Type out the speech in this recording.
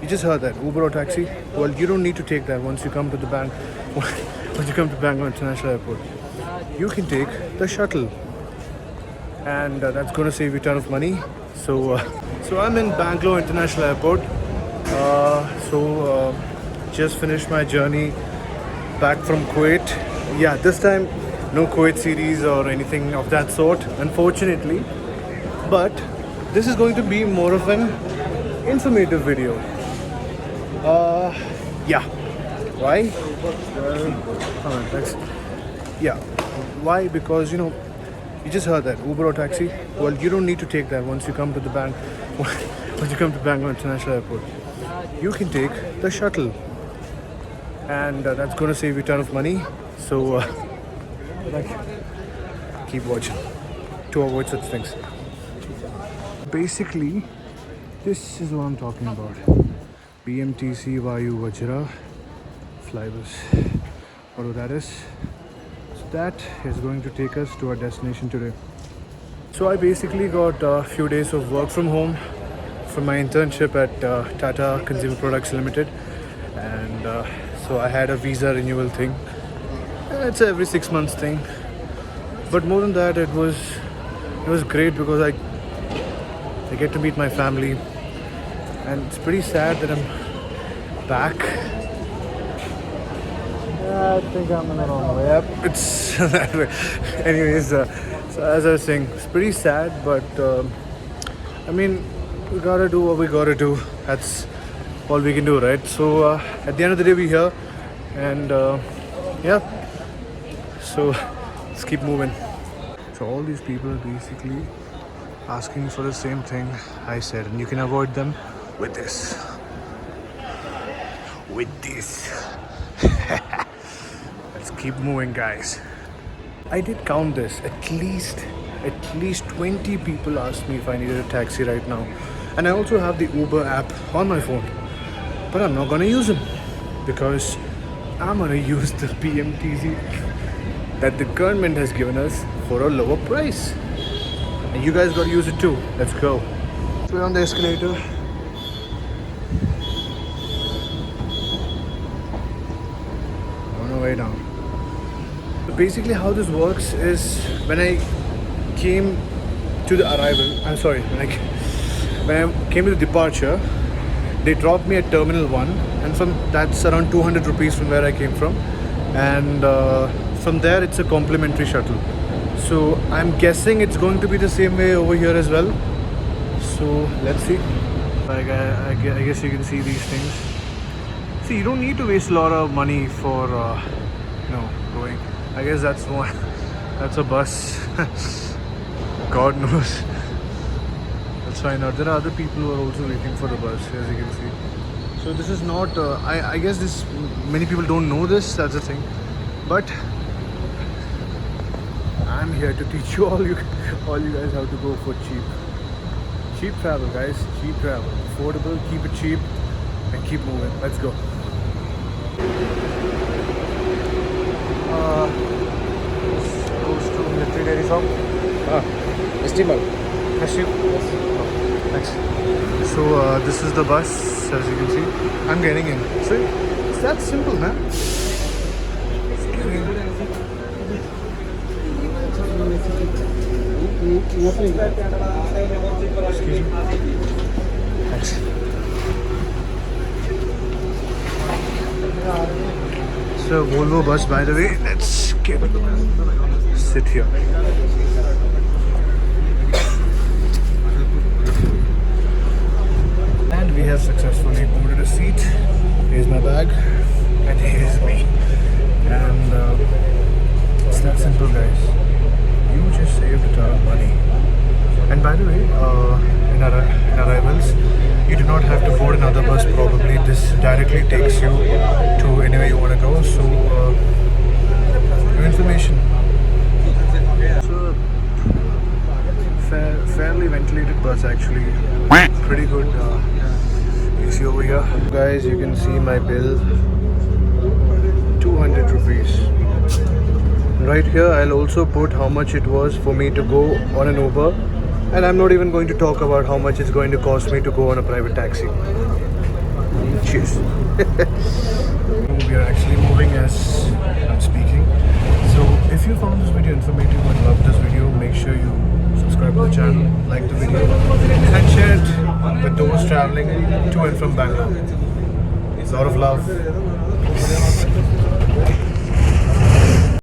You just heard that, Uber or taxi. Well, you don't need to take that once you come to the bank. Once you come to Bangalore International Airport, you can take the shuttle, and that's going to save you a ton of money. So I'm in Bangalore International Airport. Just finished my journey back from Kuwait. Yeah, this time no Kuwait series or anything of that sort, unfortunately. But this is going to be more of an informative video. Yeah. Why? Yeah. Why? Because you just heard that, Uber or taxi. Well, you don't need to take that once you come to the bank. Once you come to Bangalore International Airport, you can take the shuttle, and that's going to save you a ton of money. So, keep watching to avoid such things. Basically, this is what I'm talking about. BMTC Vayu Vajra Flybus. Whatever that is. So that is going to take us to our destination today. So I basically got a few days of work from home from my internship at Tata Consumer Products Limited, and so I had a visa renewal thing. It's every 6 months thing, but more than that, it was great because I get to meet my family, and it's pretty sad that I'm back. I think I'm in the wrong way. Yep, it's that way. Anyways, so as I was saying, it's pretty sad, but I mean, we gotta do what we gotta do. That's all we can do, right? So at the end of the day, we're here, and yeah. So let's keep moving. So all these people are basically asking for the same thing I said, and you can avoid them with this. With this. Let's keep moving, guys. I did count this. At least 20 people asked me if I needed a taxi right now. And I also have the Uber app on my phone. But I'm not gonna use them because I'm gonna use the BMTC that the government has given us for a lower price. And you guys gotta use it too. Let's go. We're on the escalator. On our way down. Basically how this works is when I came to the arrival, when I came to the departure, they dropped me at Terminal 1, and that's around 200 rupees from where I came from, and from there it's a complimentary shuttle. So I'm guessing it's going to be the same way over here as well. So let's see. I guess you can see these things. See, you don't need to waste a lot of money for going. I guess that's a bus. God knows. Let's find out. There are other people who are also waiting for the bus, as you can see. So this is not. I guess many people don't know this. That's the thing. But I'm here to teach all you guys how to go for cheap travel, guys. Cheap travel, affordable. Keep it cheap and keep moving. Let's go. Close to Military Dairy Farm. Estimal. Yes. Thanks. So this is the bus, as you can see. I'm getting in. See, it's that simple, man. Excuse me. Thanks. So Volvo bus, by the way. Let's sit here. And we have successfully boarded a seat. Here's my bag, and here's me. And it's that simple, guys. You just saved a ton of money. And by the way, in arrivals, you do not have to board another bus. Probably this directly takes you to anywhere you want to go. So, your information. So, fairly ventilated bus actually. Pretty good. You see over here, guys. You can see my bill. 200 rupees. Right here, I'll also put how much it was for me to go on an Uber. And I'm not even going to talk about how much it's going to cost me to go on a private taxi. Cheers. We are actually moving as I'm speaking. So if you found this video informative and loved this video, make sure you subscribe to the channel, like the video, and share it with those traveling to and from Bangalore. A lot of love. Peace.